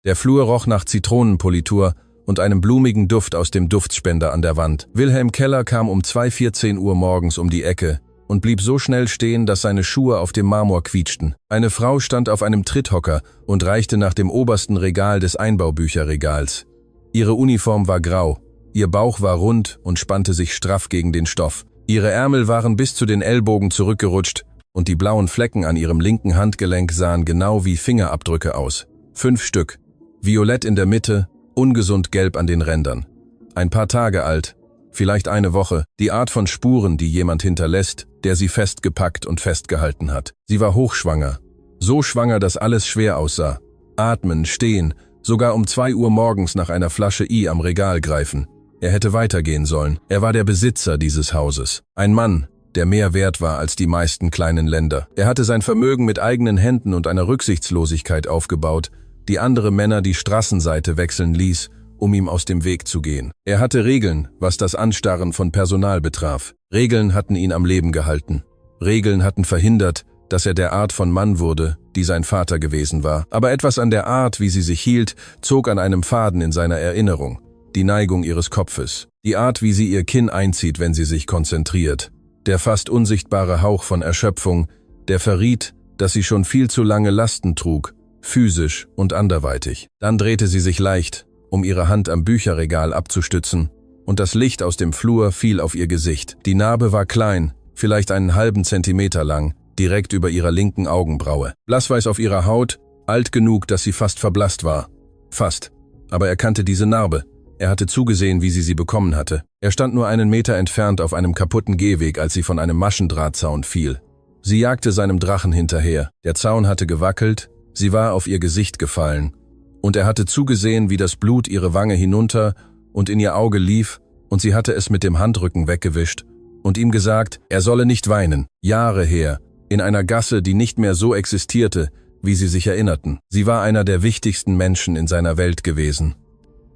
Der Flur roch nach Zitronenpolitur und einem blumigen Duft aus dem Duftspender an der Wand. Wilhelm Keller kam um 2:14 Uhr morgens um die Ecke und blieb so schnell stehen, dass seine Schuhe auf dem Marmor quietschten. Eine Frau stand auf einem Tritthocker und reichte nach dem obersten Regal des Einbaubücherregals. Ihre Uniform war grau, ihr Bauch war rund und spannte sich straff gegen den Stoff. Ihre Ärmel waren bis zu den Ellbogen zurückgerutscht und die blauen Flecken an ihrem linken Handgelenk sahen genau wie Fingerabdrücke aus. 5 Stück. Violett in der Mitte, ungesund gelb an den Rändern. Ein paar Tage alt, vielleicht eine Woche, die Art von Spuren, die jemand hinterlässt, der sie festgepackt und festgehalten hat. Sie war hochschwanger. So schwanger, dass alles schwer aussah. Atmen, stehen, sogar um 2 Uhr morgens nach einer Flasche I am Regal greifen. Er hätte weitergehen sollen. Er war der Besitzer dieses Hauses. Ein Mann, der mehr wert war als die meisten kleinen Länder. Er hatte sein Vermögen mit eigenen Händen und einer Rücksichtslosigkeit aufgebaut, die andere Männer die Straßenseite wechseln ließ, um ihm aus dem Weg zu gehen. Er hatte Regeln, was das Anstarren von Personal betraf. Regeln hatten ihn am Leben gehalten. Regeln hatten verhindert, dass er der Art von Mann wurde, die sein Vater gewesen war. Aber etwas an der Art, wie sie sich hielt, zog an einem Faden in seiner Erinnerung. Die Neigung ihres Kopfes. Die Art, wie sie ihr Kinn einzieht, wenn sie sich konzentriert. Der fast unsichtbare Hauch von Erschöpfung, der verriet, dass sie schon viel zu lange Lasten trug, physisch und anderweitig. Dann drehte sie sich leicht, um ihre Hand am Bücherregal abzustützen, und das Licht aus dem Flur fiel auf ihr Gesicht. Die Narbe war klein, vielleicht einen halben Zentimeter lang, direkt über ihrer linken Augenbraue. Blassweiß auf ihrer Haut, alt genug, dass sie fast verblasst war. Fast. Aber er kannte diese Narbe. Er hatte zugesehen, wie sie bekommen hatte. Er stand nur einen Meter entfernt auf einem kaputten Gehweg, als sie von einem Maschendrahtzaun fiel. Sie jagte seinem Drachen hinterher. Der Zaun hatte gewackelt, sie war auf ihr Gesicht gefallen. Und er hatte zugesehen, wie das Blut ihre Wange hinunter und in ihr Auge lief, und sie hatte es mit dem Handrücken weggewischt und ihm gesagt, er solle nicht weinen. Jahre her, in einer Gasse, die nicht mehr so existierte, wie sie sich erinnerten. Sie war einer der wichtigsten Menschen in seiner Welt gewesen.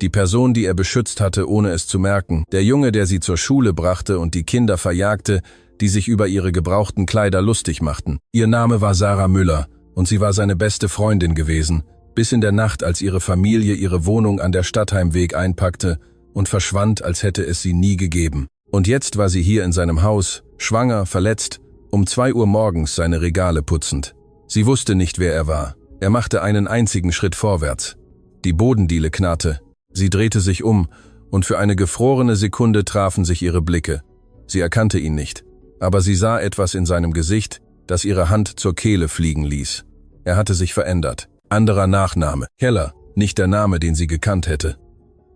Die Person, die er beschützt hatte, ohne es zu merken. Der Junge, der sie zur Schule brachte und die Kinder verjagte, die sich über ihre gebrauchten Kleider lustig machten. Ihr Name war Sarah Müller und sie war seine beste Freundin gewesen, bis in der Nacht, als ihre Familie ihre Wohnung an der Stadtheimweg einpackte und verschwand, als hätte es sie nie gegeben. Und jetzt war sie hier in seinem Haus, schwanger, verletzt, um 2 Uhr morgens seine Regale putzend. Sie wusste nicht, wer er war. Er machte einen einzigen Schritt vorwärts. Die Bodendiele knarrte. Sie drehte sich um, und für eine gefrorene Sekunde trafen sich ihre Blicke. Sie erkannte ihn nicht, aber sie sah etwas in seinem Gesicht, das ihre Hand zur Kehle fliegen ließ. Er hatte sich verändert. Anderer Nachname. Keller, nicht der Name, den sie gekannt hätte.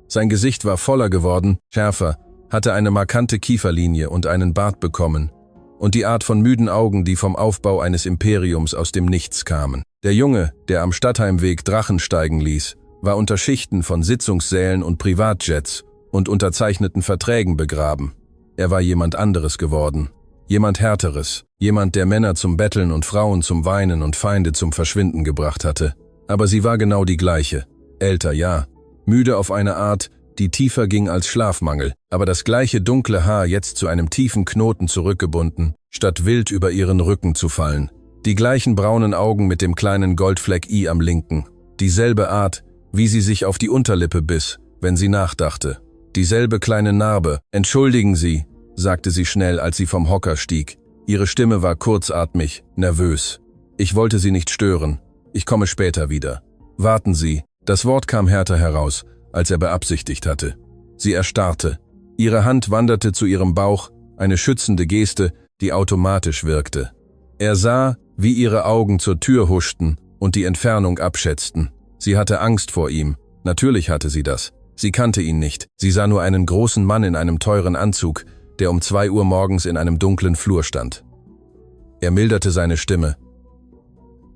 Sein Gesicht war voller geworden, schärfer, hatte eine markante Kieferlinie und einen Bart bekommen. Und die Art von müden Augen, die vom Aufbau eines Imperiums aus dem Nichts kamen. Der Junge, der am Stadtheimweg Drachen steigen ließ, war unter Schichten von Sitzungssälen und Privatjets und unterzeichneten Verträgen begraben. Er war jemand anderes geworden. Jemand Härteres. Jemand, der Männer zum Betteln und Frauen zum Weinen und Feinde zum Verschwinden gebracht hatte. Aber sie war genau die gleiche. Älter, ja. Müde auf eine Art, die tiefer ging als Schlafmangel. Aber das gleiche dunkle Haar jetzt zu einem tiefen Knoten zurückgebunden, statt wild über ihren Rücken zu fallen. Die gleichen braunen Augen mit dem kleinen Goldfleck I am linken. Dieselbe Art, wie sie sich auf die Unterlippe biss, wenn sie nachdachte. Dieselbe kleine Narbe. »Entschuldigen Sie«, sagte sie schnell, als sie vom Hocker stieg. Ihre Stimme war kurzatmig, nervös. »Ich wollte Sie nicht stören. Ich komme später wieder.« »Warten Sie.« Das Wort kam härter heraus, als er beabsichtigt hatte. Sie erstarrte. Ihre Hand wanderte zu ihrem Bauch, eine schützende Geste, die automatisch wirkte. Er sah, wie ihre Augen zur Tür huschten und die Entfernung abschätzten. Sie hatte Angst vor ihm. Natürlich hatte sie das. Sie kannte ihn nicht. Sie sah nur einen großen Mann in einem teuren Anzug, der um 2 Uhr morgens in einem dunklen Flur stand. Er milderte seine Stimme.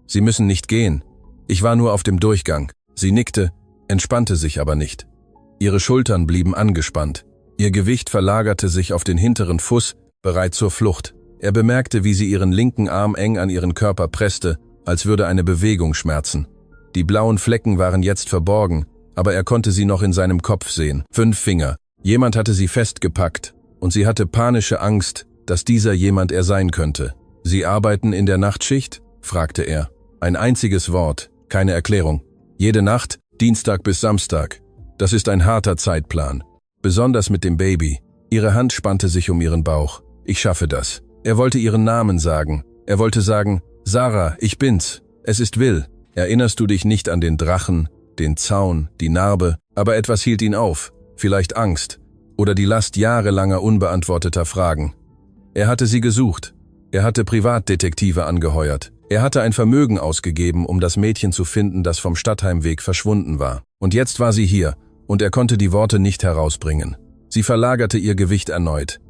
»Sie müssen nicht gehen. Ich war nur auf dem Durchgang.« Sie nickte, entspannte sich aber nicht. Ihre Schultern blieben angespannt. Ihr Gewicht verlagerte sich auf den hinteren Fuß, bereit zur Flucht. Er bemerkte, wie sie ihren linken Arm eng an ihren Körper presste, als würde eine Bewegung schmerzen. Die blauen Flecken waren jetzt verborgen, aber er konnte sie noch in seinem Kopf sehen. 5 Finger. Jemand hatte sie festgepackt, und sie hatte panische Angst, dass dieser jemand er sein könnte. »Sie arbeiten in der Nachtschicht?« fragte er. Ein einziges Wort, keine Erklärung. »Jede Nacht?« Dienstag bis Samstag. Das ist ein harter Zeitplan. Besonders mit dem Baby. Ihre Hand spannte sich um ihren Bauch. Ich schaffe das. Er wollte ihren Namen sagen. Er wollte sagen, Sarah, ich bin's. Es ist Will. Erinnerst du dich nicht an den Drachen, den Zaun, die Narbe? Aber etwas hielt ihn auf. Vielleicht Angst. Oder die Last jahrelanger unbeantworteter Fragen. Er hatte sie gesucht. Er hatte Privatdetektive angeheuert. Er hatte ein Vermögen ausgegeben, um das Mädchen zu finden, das vom Stadtheimweg verschwunden war. Und jetzt war sie hier, und er konnte die Worte nicht herausbringen. Sie verlagerte ihr Gewicht erneut.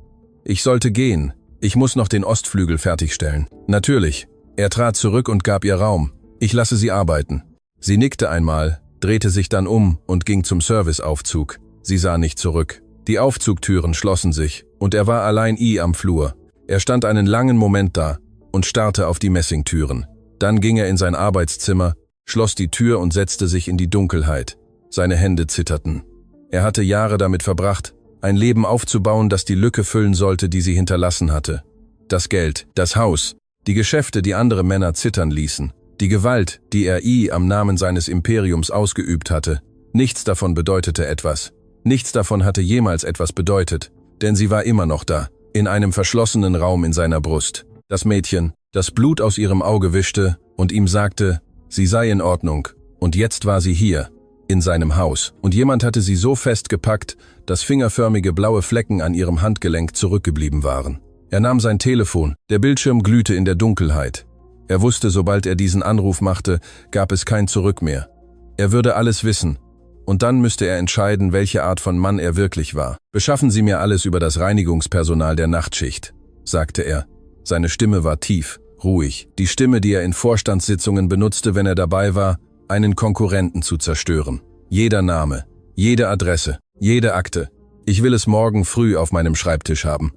Ich sollte gehen. Ich muss noch den Ostflügel fertigstellen. Natürlich. Er trat zurück und gab ihr Raum. Ich lasse sie arbeiten. Sie nickte einmal, drehte sich dann um und ging zum Serviceaufzug. Sie sah nicht zurück. Die Aufzugtüren schlossen sich, und er war allein am Flur. Er stand einen langen Moment da und starrte auf die Messingtüren. Dann ging er in sein Arbeitszimmer, schloss die Tür und setzte sich in die Dunkelheit. Seine Hände zitterten. Er hatte Jahre damit verbracht, ein Leben aufzubauen, das die Lücke füllen sollte, die sie hinterlassen hatte. Das Geld, das Haus, die Geschäfte, die andere Männer zittern ließen, die Gewalt, die er am Namen seines Imperiums ausgeübt hatte. Nichts davon bedeutete etwas. Nichts davon hatte jemals etwas bedeutet, denn sie war immer noch da, in einem verschlossenen Raum in seiner Brust. Das Mädchen, das Blut aus ihrem Auge wischte und ihm sagte, sie sei in Ordnung. Und jetzt war sie hier, in seinem Haus. Und jemand hatte sie so festgepackt, dass fingerförmige blaue Flecken an ihrem Handgelenk zurückgeblieben waren. Er nahm sein Telefon, der Bildschirm glühte in der Dunkelheit. Er wusste, sobald er diesen Anruf machte, gab es kein Zurück mehr. Er würde alles wissen. Und dann müsste er entscheiden, welche Art von Mann er wirklich war. Beschaffen Sie mir alles über das Reinigungspersonal der Nachtschicht, sagte er. Seine Stimme war tief, ruhig. Die Stimme, die er in Vorstandssitzungen benutzte, wenn er dabei war, einen Konkurrenten zu zerstören. Jeder Name, jede Adresse, jede Akte. Ich will es morgen früh auf meinem Schreibtisch haben.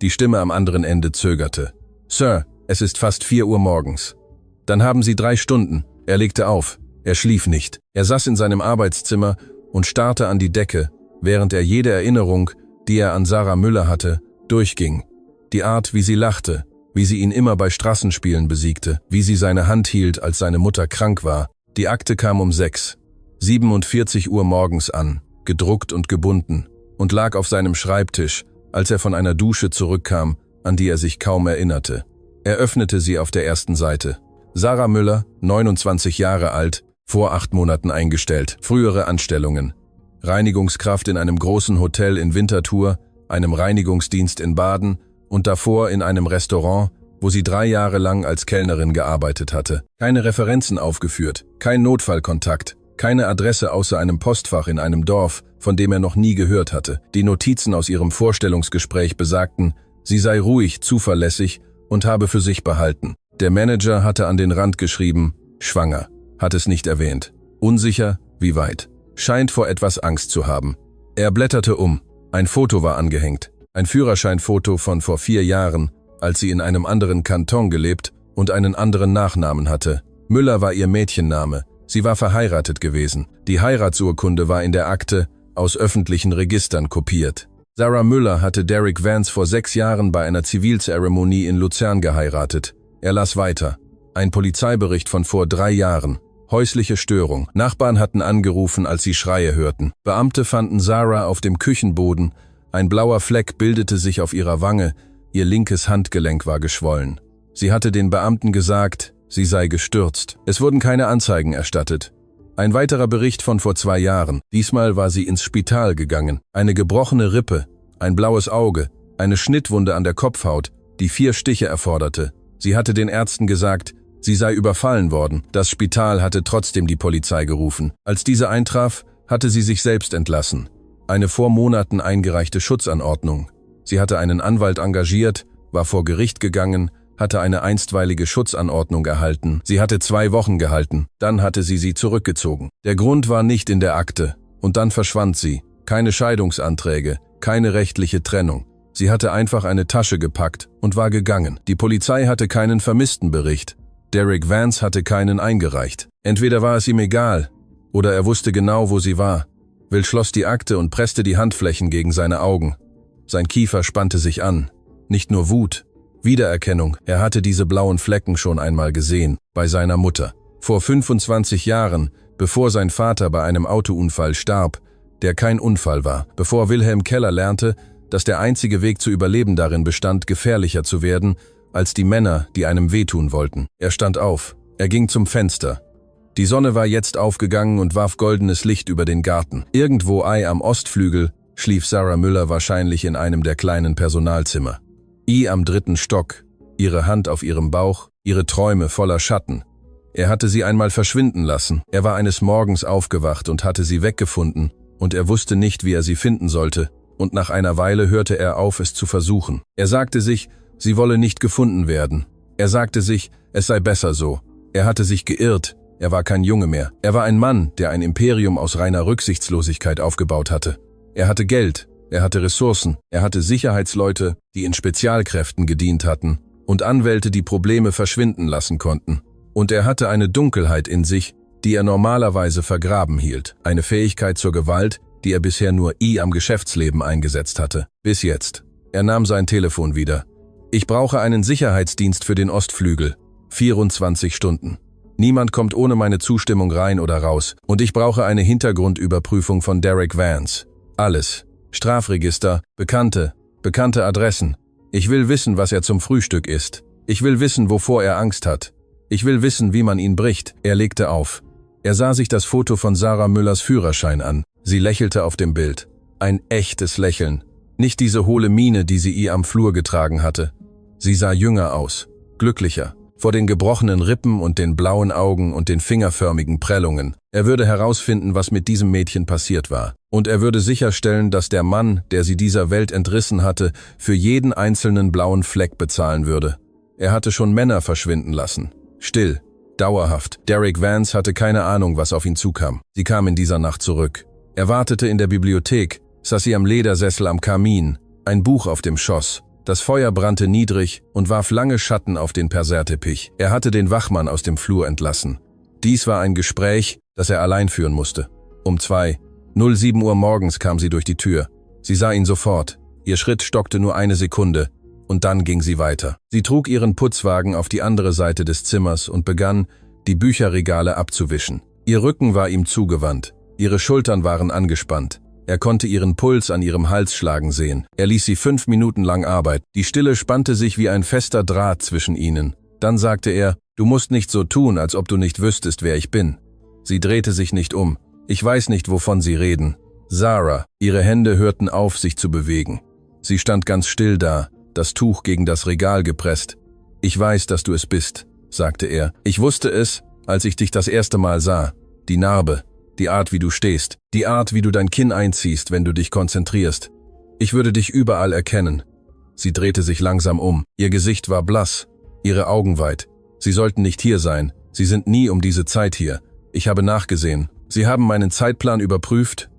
Die Stimme am anderen Ende zögerte. Sir, es ist fast 4 Uhr morgens. Dann haben Sie 3 Stunden. Er legte auf. Er schlief nicht. Er saß in seinem Arbeitszimmer und starrte an die Decke, während er jede Erinnerung, die er an Sarah Müller hatte, durchging. Die Art, wie sie lachte, wie sie ihn immer bei Straßenspielen besiegte, wie sie seine Hand hielt, als seine Mutter krank war. Die Akte kam um 6:47 Uhr morgens an, gedruckt und gebunden, und lag auf seinem Schreibtisch, als er von einer Dusche zurückkam, an die er sich kaum erinnerte. Er öffnete sie auf der ersten Seite. Sarah Müller, 29 Jahre alt, vor 8 Monaten eingestellt, frühere Anstellungen. Reinigungskraft in einem großen Hotel in Winterthur, einem Reinigungsdienst in Baden und davor in einem Restaurant, wo sie 3 Jahre lang als Kellnerin gearbeitet hatte. Keine Referenzen aufgeführt, kein Notfallkontakt, keine Adresse außer einem Postfach in einem Dorf, von dem er noch nie gehört hatte. Die Notizen aus ihrem Vorstellungsgespräch besagten, sie sei ruhig, zuverlässig und habe für sich behalten. Der Manager hatte an den Rand geschrieben, schwanger, hat es nicht erwähnt. Unsicher, wie weit. Scheint vor etwas Angst zu haben. Er blätterte um. Ein Foto war angehängt. Ein Führerscheinfoto von vor 4 Jahren, als sie in einem anderen Kanton gelebt und einen anderen Nachnamen hatte. Müller war ihr Mädchenname. Sie war verheiratet gewesen. Die Heiratsurkunde war in der Akte aus öffentlichen Registern kopiert. Sarah Müller hatte Derek Vance vor 6 Jahren bei einer Zivilzeremonie in Luzern geheiratet. Er las weiter. Ein Polizeibericht von vor 3 Jahren. Häusliche Störung. Nachbarn hatten angerufen, als sie Schreie hörten. Beamte fanden Sarah auf dem Küchenboden. Ein blauer Fleck bildete sich auf ihrer Wange. Ihr linkes Handgelenk war geschwollen. Sie hatte den Beamten gesagt, sie sei gestürzt. Es wurden keine Anzeigen erstattet. Ein weiterer Bericht von vor 2 Jahren. Diesmal war sie ins Spital gegangen. Eine gebrochene Rippe, ein blaues Auge, eine Schnittwunde an der Kopfhaut, die 4 Stiche erforderte. Sie hatte den Ärzten gesagt, sie sei überfallen worden. Das Spital hatte trotzdem die Polizei gerufen. Als diese eintraf, hatte sie sich selbst entlassen. Eine vor Monaten eingereichte Schutzanordnung. Sie hatte einen Anwalt engagiert, war vor Gericht gegangen, hatte eine einstweilige Schutzanordnung erhalten. Sie hatte 2 Wochen gehalten, dann hatte sie zurückgezogen. Der Grund war nicht in der Akte. Und dann verschwand sie. Keine Scheidungsanträge, keine rechtliche Trennung. Sie hatte einfach eine Tasche gepackt und war gegangen. Die Polizei hatte keinen Vermisstenbericht. Derek Vance hatte keinen eingereicht. Entweder war es ihm egal, oder er wusste genau, wo sie war. Will schloss die Akte und presste die Handflächen gegen seine Augen. Sein Kiefer spannte sich an. Nicht nur Wut, Wiedererkennung. Er hatte diese blauen Flecken schon einmal gesehen, bei seiner Mutter. Vor 25 Jahren, bevor sein Vater bei einem Autounfall starb, der kein Unfall war, bevor Wilhelm Keller lernte, dass der einzige Weg zu überleben darin bestand, gefährlicher zu werden als die Männer, die einem wehtun wollten. Er stand auf, er ging zum Fenster. Die Sonne war jetzt aufgegangen und warf goldenes Licht über den Garten. Irgendwo am Ostflügel schlief Sarah Müller wahrscheinlich in einem der kleinen Personalzimmer. Am 3. Stock, ihre Hand auf ihrem Bauch, ihre Träume voller Schatten. Er hatte sie einmal verschwinden lassen. Er war eines Morgens aufgewacht und hatte sie weggefunden, und er wusste nicht, wie er sie finden sollte, und nach einer Weile hörte er auf, es zu versuchen. Er sagte sich, sie wolle nicht gefunden werden. Er sagte sich, es sei besser so. Er hatte sich geirrt, er war kein Junge mehr. Er war ein Mann, der ein Imperium aus reiner Rücksichtslosigkeit aufgebaut hatte. Er hatte Geld, er hatte Ressourcen, er hatte Sicherheitsleute, die in Spezialkräften gedient hatten, und Anwälte, die Probleme verschwinden lassen konnten. Und er hatte eine Dunkelheit in sich, die er normalerweise vergraben hielt, eine Fähigkeit zur Gewalt, die er bisher nur am Geschäftsleben eingesetzt hatte. Bis jetzt. Er nahm sein Telefon wieder. Ich brauche einen Sicherheitsdienst für den Ostflügel. 24 Stunden. Niemand kommt ohne meine Zustimmung rein oder raus. Und ich brauche eine Hintergrundüberprüfung von Derek Vance. Alles. Strafregister, bekannte Adressen. Ich will wissen, was er zum Frühstück isst. Ich will wissen, wovor er Angst hat. Ich will wissen, wie man ihn bricht. Er legte auf. Er sah sich das Foto von Sarah Müllers Führerschein an. Sie lächelte auf dem Bild. Ein echtes Lächeln. Nicht diese hohle Miene, die sie am Flur getragen hatte. Sie sah jünger aus, glücklicher, vor den gebrochenen Rippen und den blauen Augen und den fingerförmigen Prellungen. Er würde herausfinden, was mit diesem Mädchen passiert war. Und er würde sicherstellen, dass der Mann, der sie dieser Welt entrissen hatte, für jeden einzelnen blauen Fleck bezahlen würde. Er hatte schon Männer verschwinden lassen. Still, dauerhaft. Derek Vance hatte keine Ahnung, was auf ihn zukam. Sie kam in dieser Nacht zurück. Er wartete in der Bibliothek, saß sie am Ledersessel am Kamin, ein Buch auf dem Schoß. Das Feuer brannte niedrig und warf lange Schatten auf den Perserteppich. Er hatte den Wachmann aus dem Flur entlassen. Dies war ein Gespräch, das er allein führen musste. Um 2:07 Uhr morgens kam sie durch die Tür. Sie sah ihn sofort. Ihr Schritt stockte nur eine Sekunde. Und dann ging sie weiter. Sie trug ihren Putzwagen auf die andere Seite des Zimmers und begann, die Bücherregale abzuwischen. Ihr Rücken war ihm zugewandt. Ihre Schultern waren angespannt. Er konnte ihren Puls an ihrem Hals schlagen sehen. Er ließ sie 5 Minuten lang arbeiten. Die Stille spannte sich wie ein fester Draht zwischen ihnen. Dann sagte er, du musst nicht so tun, als ob du nicht wüsstest, wer ich bin. Sie drehte sich nicht um. Ich weiß nicht, wovon sie reden. Sarah, ihre Hände hörten auf, sich zu bewegen. Sie stand ganz still da, das Tuch gegen das Regal gepresst. Ich weiß, dass du es bist, sagte er. Ich wusste es, als ich dich das erste Mal sah. Die Narbe. Die Art, wie du stehst, die Art, wie du dein Kinn einziehst, wenn du dich konzentrierst. Ich würde dich überall erkennen. Sie drehte sich langsam um. Ihr Gesicht war blass, ihre Augen weit. Sie sollten nicht hier sein. Sie sind nie um diese Zeit hier. Ich habe nachgesehen. Sie haben meinen Zeitplan überprüft.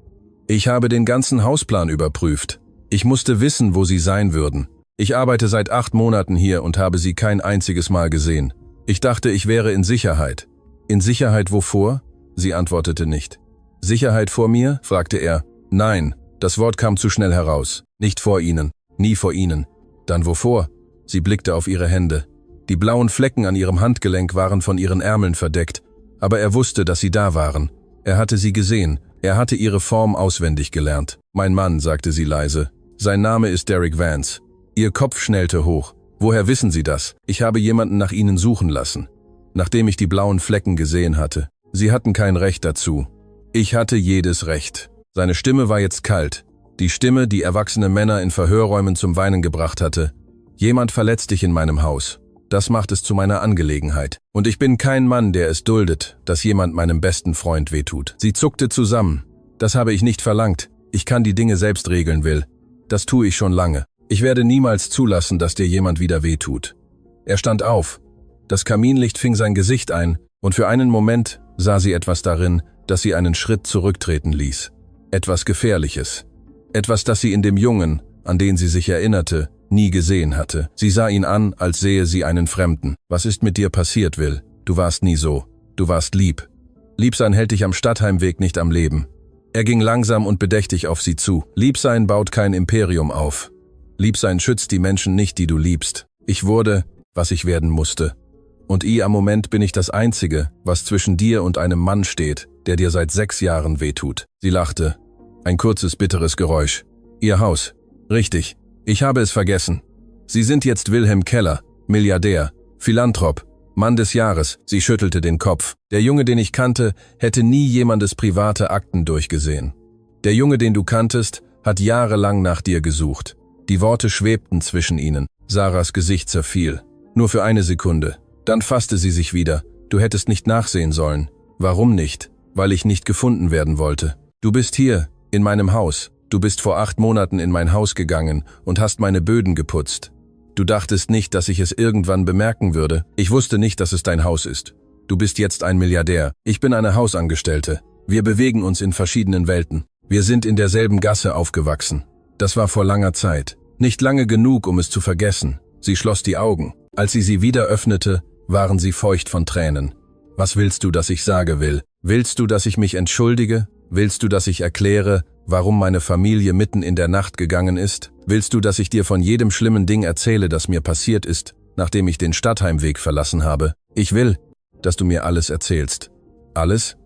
Ich habe den ganzen Hausplan überprüft. Ich musste wissen, wo sie sein würden. Ich arbeite seit 8 Monaten hier und habe sie kein einziges Mal gesehen. Ich dachte, ich wäre in Sicherheit. In Sicherheit wovor? Sie antwortete nicht. Sicherheit vor mir? Fragte er. Nein, das Wort kam zu schnell heraus. Nicht vor Ihnen, nie vor Ihnen. Dann wovor? Sie blickte auf ihre Hände. Die blauen Flecken an ihrem Handgelenk waren von ihren Ärmeln verdeckt, aber er wusste, dass sie da waren. Er hatte sie gesehen, er hatte ihre Form auswendig gelernt. Mein Mann, sagte sie leise. Sein Name ist Derek Vance. Ihr Kopf schnellte hoch. Woher wissen Sie das? Ich habe jemanden nach Ihnen suchen lassen. Nachdem ich die blauen Flecken gesehen hatte. Sie hatten kein Recht dazu. Ich hatte jedes Recht. Seine Stimme war jetzt kalt. Die Stimme, die erwachsene Männer in Verhörräumen zum Weinen gebracht hatte. Jemand verletzt dich in meinem Haus. Das macht es zu meiner Angelegenheit. Und ich bin kein Mann, der es duldet, dass jemand meinem besten Freund wehtut. Sie zuckte zusammen. Das habe ich nicht verlangt. Ich kann die Dinge selbst regeln will. Das tue ich schon lange. Ich werde niemals zulassen, dass dir jemand wieder wehtut. Er stand auf. Das Kaminlicht fing sein Gesicht ein, und für einen Moment sah sie etwas darin, das sie einen Schritt zurücktreten ließ. Etwas Gefährliches. Etwas, das sie in dem Jungen, an den sie sich erinnerte, nie gesehen hatte. Sie sah ihn an, als sähe sie einen Fremden. Was ist mit dir passiert, Will? Du warst nie so. Du warst lieb. Liebsein hält dich am Stadtheimweg nicht am Leben. Er ging langsam und bedächtig auf sie zu. Liebsein baut kein Imperium auf. Liebsein schützt die Menschen nicht, die du liebst. Ich wurde, was ich werden musste. Und am Moment bin ich das Einzige, was zwischen dir und einem Mann steht, der dir seit 6 Jahren wehtut. Sie lachte. Ein kurzes, bitteres Geräusch. Ihr Haus. Richtig. Ich habe es vergessen. Sie sind jetzt Wilhelm Keller, Milliardär, Philanthrop, Mann des Jahres. Sie schüttelte den Kopf. Der Junge, den ich kannte, hätte nie jemandes private Akten durchgesehen. Der Junge, den du kanntest, hat jahrelang nach dir gesucht. Die Worte schwebten zwischen ihnen. Sarahs Gesicht zerfiel. Nur für eine Sekunde. Dann fasste sie sich wieder. Du hättest nicht nachsehen sollen. Warum nicht? Weil ich nicht gefunden werden wollte. Du bist hier, in meinem Haus. Du bist vor 8 Monaten in mein Haus gegangen und hast meine Böden geputzt. Du dachtest nicht, dass ich es irgendwann bemerken würde. Ich wusste nicht, dass es dein Haus ist. Du bist jetzt ein Milliardär. Ich bin eine Hausangestellte. Wir bewegen uns in verschiedenen Welten. Wir sind in derselben Gasse aufgewachsen. Das war vor langer Zeit. Nicht lange genug, um es zu vergessen. Sie schloss die Augen. Als sie wieder öffnete, waren sie feucht von Tränen. Was willst du, dass ich sage, Will? Willst du, dass ich mich entschuldige? Willst du, dass ich erkläre, warum meine Familie mitten in der Nacht gegangen ist? Willst du, dass ich dir von jedem schlimmen Ding erzähle, das mir passiert ist, nachdem ich den Stadtheimweg verlassen habe? Ich will, dass du mir alles erzählst. Alles?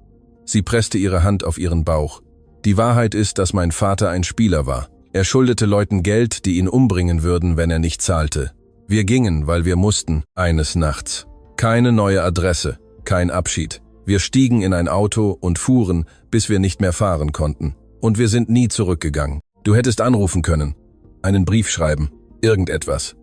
Sie presste ihre Hand auf ihren Bauch. Die Wahrheit ist, dass mein Vater ein Spieler war. Er schuldete Leuten Geld, die ihn umbringen würden, wenn er nicht zahlte. Wir gingen, weil wir mussten, eines Nachts. Keine neue Adresse, kein Abschied. Wir stiegen in ein Auto und fuhren, bis wir nicht mehr fahren konnten. Und wir sind nie zurückgegangen. Du hättest anrufen können, einen Brief schreiben, irgendetwas.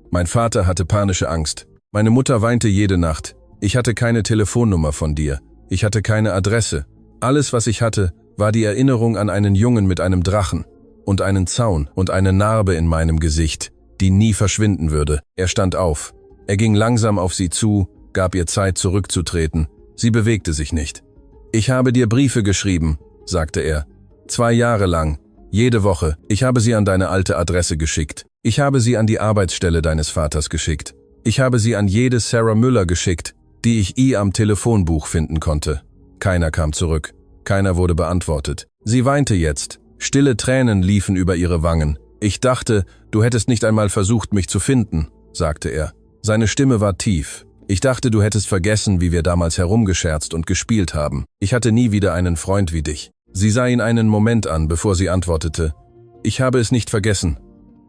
Mein Vater hatte panische Angst. Meine Mutter weinte jede Nacht. Ich hatte keine Telefonnummer von dir. Ich hatte keine Adresse. Alles, was ich hatte, war die Erinnerung an einen Jungen mit einem Drachen und einen Zaun und eine Narbe in meinem Gesicht, die nie verschwinden würde. Er stand auf. Er ging langsam auf sie zu, gab ihr Zeit zurückzutreten. Sie bewegte sich nicht. Ich habe dir Briefe geschrieben, sagte er. 2 Jahre lang, jede Woche. Ich habe sie an deine alte Adresse geschickt. Ich habe sie an die Arbeitsstelle deines Vaters geschickt. Ich habe sie an jede Sarah Müller geschickt, die ich am Telefonbuch finden konnte. Keiner kam zurück. Keiner wurde beantwortet. Sie weinte jetzt. Stille Tränen liefen über ihre Wangen. Ich dachte, du hättest nicht einmal versucht, mich zu finden, sagte er. Seine Stimme war tief. Ich dachte, du hättest vergessen, wie wir damals herumgescherzt und gespielt haben. Ich hatte nie wieder einen Freund wie dich. Sie sah ihn einen Moment an, bevor sie antwortete. Ich habe es nicht vergessen.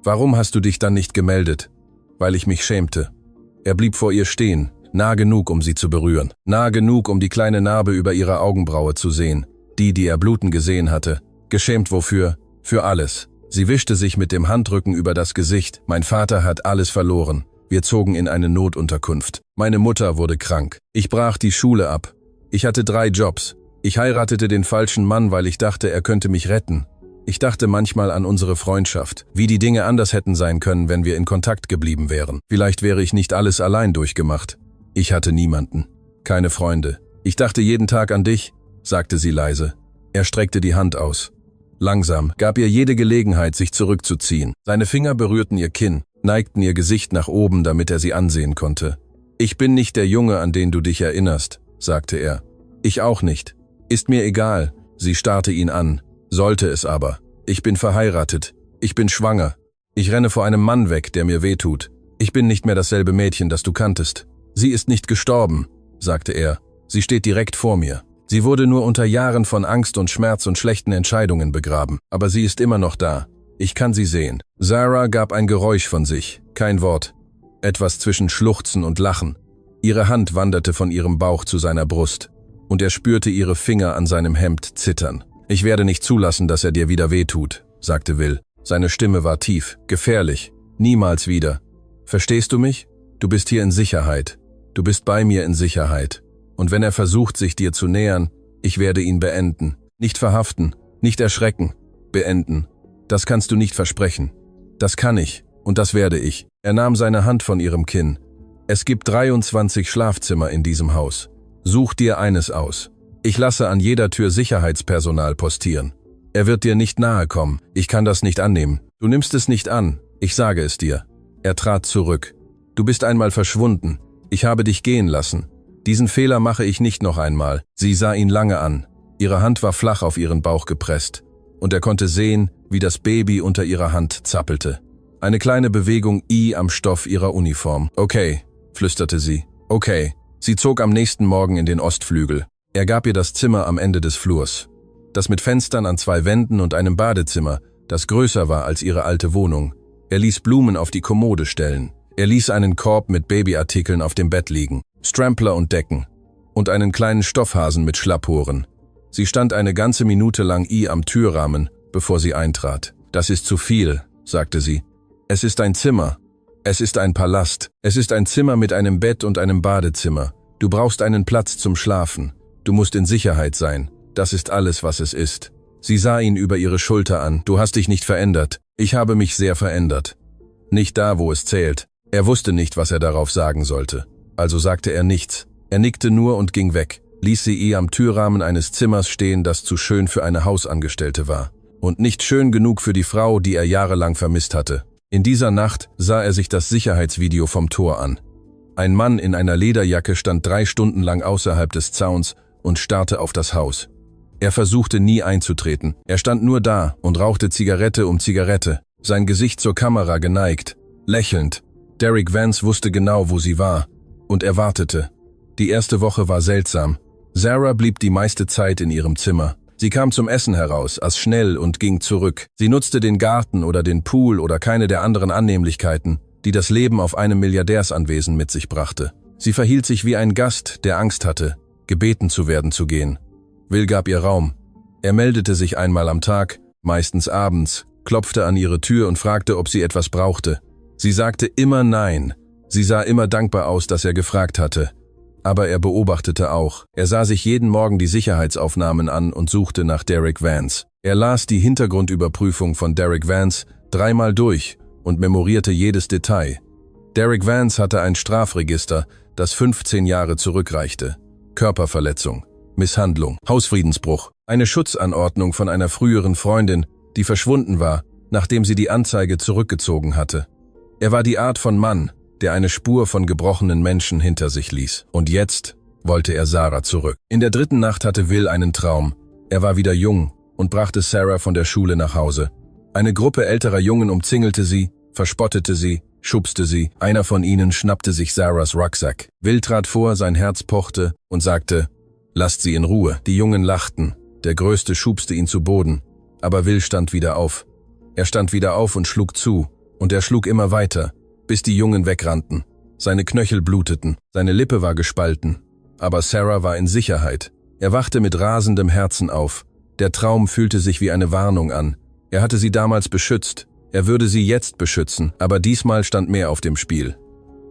Warum hast du dich dann nicht gemeldet? Weil ich mich schämte. Er blieb vor ihr stehen, nah genug, um sie zu berühren. Nah genug, um die kleine Narbe über ihrer Augenbraue zu sehen. Die er bluten gesehen hatte. Geschämt wofür? Für alles. Sie wischte sich mit dem Handrücken über das Gesicht. Mein Vater hat alles verloren. Wir zogen in eine Notunterkunft. Meine Mutter wurde krank. Ich brach die Schule ab. Ich hatte 3 Jobs. Ich heiratete den falschen Mann, weil ich dachte, er könnte mich retten. Ich dachte manchmal an unsere Freundschaft, wie die Dinge anders hätten sein können, wenn wir in Kontakt geblieben wären. Vielleicht wäre ich nicht alles allein durchgemacht. Ich hatte niemanden. Keine Freunde. Ich dachte jeden Tag an dich, sagte sie leise. Er streckte die Hand aus. Langsam, gab ihr jede Gelegenheit, sich zurückzuziehen. Seine Finger berührten ihr Kinn, neigten ihr Gesicht nach oben, damit er sie ansehen konnte. Ich bin nicht der Junge, an den du dich erinnerst, sagte er. Ich auch nicht. Ist mir egal. Sie starrte ihn an. Sollte es aber. Ich bin verheiratet. Ich bin schwanger. Ich renne vor einem Mann weg, der mir wehtut. Ich bin nicht mehr dasselbe Mädchen, das du kanntest. Sie ist nicht gestorben, sagte er. Sie steht direkt vor mir. Sie wurde nur unter Jahren von Angst und Schmerz und schlechten Entscheidungen begraben. Aber sie ist immer noch da. Ich kann sie sehen. Sarah gab ein Geräusch von sich. Kein Wort. Etwas zwischen Schluchzen und Lachen. Ihre Hand wanderte von ihrem Bauch zu seiner Brust. Und er spürte ihre Finger an seinem Hemd zittern. Ich werde nicht zulassen, dass er dir wieder wehtut, sagte Will. Seine Stimme war tief, gefährlich. Niemals wieder. Verstehst du mich? Du bist hier in Sicherheit. Du bist bei mir in Sicherheit. Und wenn er versucht, sich dir zu nähern, ich werde ihn beenden. Nicht verhaften, nicht erschrecken. Beenden. Das kannst du nicht versprechen. Das kann ich, und das werde ich. Er nahm seine Hand von ihrem Kinn. Es gibt 23 Schlafzimmer in diesem Haus. Such dir eines aus. Ich lasse an jeder Tür Sicherheitspersonal postieren. Er wird dir nicht nahe kommen. Ich kann das nicht annehmen. Du nimmst es nicht an. Ich sage es dir. Er trat zurück. Du bist einmal verschwunden. Ich habe dich gehen lassen. Diesen Fehler mache ich nicht noch einmal. Sie sah ihn lange an. Ihre Hand war flach auf ihren Bauch gepresst. Und er konnte sehen, wie das Baby unter ihrer Hand zappelte. Eine kleine Bewegung am Stoff ihrer Uniform. Okay, flüsterte sie. Okay. Sie zog am nächsten Morgen in den Ostflügel. Er gab ihr das Zimmer am Ende des Flurs. Das mit Fenstern an 2 Wänden und einem Badezimmer, das größer war als ihre alte Wohnung. Er ließ Blumen auf die Kommode stellen. Er ließ einen Korb mit Babyartikeln auf dem Bett liegen, Strampler und Decken und einen kleinen Stoffhasen mit Schlappohren. Sie stand eine ganze Minute lang am Türrahmen, bevor sie eintrat. »Das ist zu viel«, sagte sie. »Es ist ein Zimmer. Es ist ein Palast. Es ist ein Zimmer mit einem Bett und einem Badezimmer. Du brauchst einen Platz zum Schlafen. Du musst in Sicherheit sein. Das ist alles, was es ist.« Sie sah ihn über ihre Schulter an. »Du hast dich nicht verändert. Ich habe mich sehr verändert. Nicht da, wo es zählt.« Er wusste nicht, was er darauf sagen sollte. Also sagte er nichts. Er nickte nur und ging weg, ließ sie am Türrahmen eines Zimmers stehen, das zu schön für eine Hausangestellte war. Und nicht schön genug für die Frau, die er jahrelang vermisst hatte. In dieser Nacht sah er sich das Sicherheitsvideo vom Tor an. Ein Mann in einer Lederjacke stand 3 Stunden lang außerhalb des Zauns und starrte auf das Haus. Er versuchte nie einzutreten. Er stand nur da und rauchte Zigarette um Zigarette, sein Gesicht zur Kamera geneigt, lächelnd. Derek Vance wusste genau, wo sie war, und er wartete. Die erste Woche war seltsam. Sarah blieb die meiste Zeit in ihrem Zimmer. Sie kam zum Essen heraus, aß schnell und ging zurück. Sie nutzte den Garten oder den Pool oder keine der anderen Annehmlichkeiten, die das Leben auf einem Milliardärsanwesen mit sich brachte. Sie verhielt sich wie ein Gast, der Angst hatte, gebeten zu werden zu gehen. Will gab ihr Raum. Er meldete sich einmal am Tag, meistens abends, klopfte an ihre Tür und fragte, ob sie etwas brauchte. Sie sagte immer nein. Sie sah immer dankbar aus, dass er gefragt hatte. Aber er beobachtete auch. Er sah sich jeden Morgen die Sicherheitsaufnahmen an und suchte nach Derek Vance. Er las die Hintergrundüberprüfung von Derek Vance 3-mal durch und memorierte jedes Detail. Derek Vance hatte ein Strafregister, das 15 Jahre zurückreichte. Körperverletzung, Misshandlung, Hausfriedensbruch, eine Schutzanordnung von einer früheren Freundin, die verschwunden war, nachdem sie die Anzeige zurückgezogen hatte. Er war die Art von Mann, der eine Spur von gebrochenen Menschen hinter sich ließ. Und jetzt wollte er Sarah zurück. In der 3. Nacht hatte Will einen Traum. Er war wieder jung und brachte Sarah von der Schule nach Hause. Eine Gruppe älterer Jungen umzingelte sie, verspottete sie, schubste sie. Einer von ihnen schnappte sich Sarahs Rucksack. Will trat vor, sein Herz pochte und sagte, »Lasst sie in Ruhe.« Die Jungen lachten. Der Größte schubste ihn zu Boden. Aber Will stand wieder auf. Er stand wieder auf und schlug zu. Und er schlug immer weiter, bis die Jungen wegrannten. Seine Knöchel bluteten, seine Lippe war gespalten. Aber Sarah war in Sicherheit. Er wachte mit rasendem Herzen auf. Der Traum fühlte sich wie eine Warnung an. Er hatte sie damals beschützt. Er würde sie jetzt beschützen, aber diesmal stand mehr auf dem Spiel.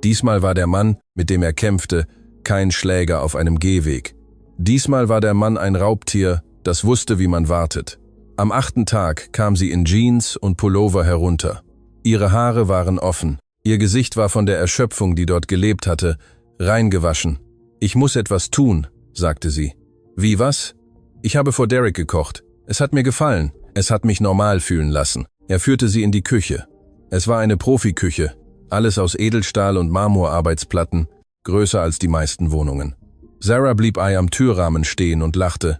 Diesmal war der Mann, mit dem er kämpfte, kein Schläger auf einem Gehweg. Diesmal war der Mann ein Raubtier, das wusste, wie man wartet. Am 8. Tag kam sie in Jeans und Pullover herunter. Ihre Haare waren offen. Ihr Gesicht war von der Erschöpfung, die dort gelebt hatte, reingewaschen. »Ich muss etwas tun«, sagte sie. »Wie was?« »Ich habe vor Derek gekocht. Es hat mir gefallen. Es hat mich normal fühlen lassen.« Er führte sie in die Küche. Es war eine Profiküche, alles aus Edelstahl und Marmorarbeitsplatten, größer als die meisten Wohnungen. Sarah blieb am Türrahmen stehen und lachte.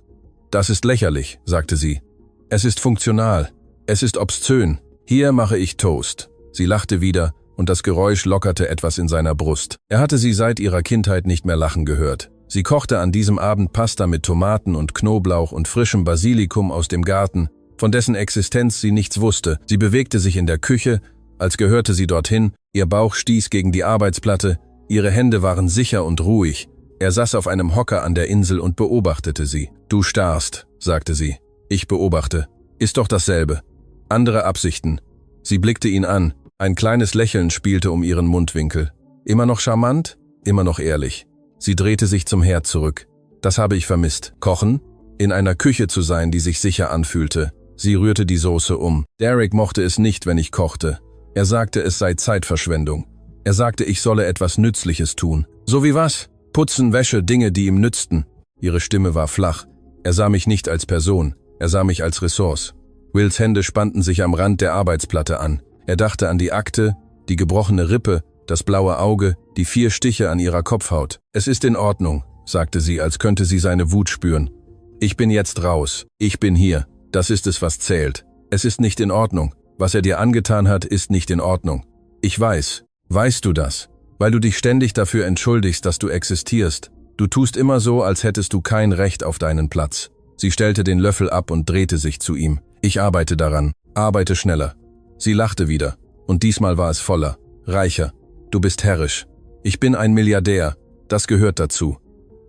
»Das ist lächerlich«, sagte sie. »Es ist funktional. Es ist obszön. Hier mache ich Toast.« Sie lachte wieder, und das Geräusch lockerte etwas in seiner Brust. Er hatte sie seit ihrer Kindheit nicht mehr lachen gehört. Sie kochte an diesem Abend Pasta mit Tomaten und Knoblauch und frischem Basilikum aus dem Garten, von dessen Existenz sie nichts wusste. Sie bewegte sich in der Küche, als gehörte sie dorthin, ihr Bauch stieß gegen die Arbeitsplatte, ihre Hände waren sicher und ruhig. Er saß auf einem Hocker an der Insel und beobachtete sie. »Du starrst«, sagte sie. »Ich beobachte. Ist doch dasselbe. Andere Absichten.« Sie blickte ihn an. Ein kleines Lächeln spielte um ihren Mundwinkel. Immer noch charmant? Immer noch ehrlich. Sie drehte sich zum Herd zurück. Das habe ich vermisst. Kochen? In einer Küche zu sein, die sich sicher anfühlte. Sie rührte die Soße um. Derek mochte es nicht, wenn ich kochte. Er sagte, es sei Zeitverschwendung. Er sagte, ich solle etwas Nützliches tun. So wie was? Putzen, Wäsche, Dinge, die ihm nützten. Ihre Stimme war flach. Er sah mich nicht als Person. Er sah mich als Ressource. Wills Hände spannten sich am Rand der Arbeitsplatte an. Er dachte an die Akte, die gebrochene Rippe, das blaue Auge, die 4 Stiche an ihrer Kopfhaut. »Es ist in Ordnung«, sagte sie, als könnte sie seine Wut spüren. »Ich bin jetzt raus. Ich bin hier. Das ist es, was zählt. Es ist nicht in Ordnung. Was er dir angetan hat, ist nicht in Ordnung. Ich weiß. Weißt du das? Weil du dich ständig dafür entschuldigst, dass du existierst. Du tust immer so, als hättest du kein Recht auf deinen Platz. Sie stellte den Löffel ab und drehte sich zu ihm. Ich arbeite daran. Arbeite schneller. Sie lachte wieder. Und diesmal war es voller. Reicher. Du bist herrisch. Ich bin ein Milliardär. Das gehört dazu.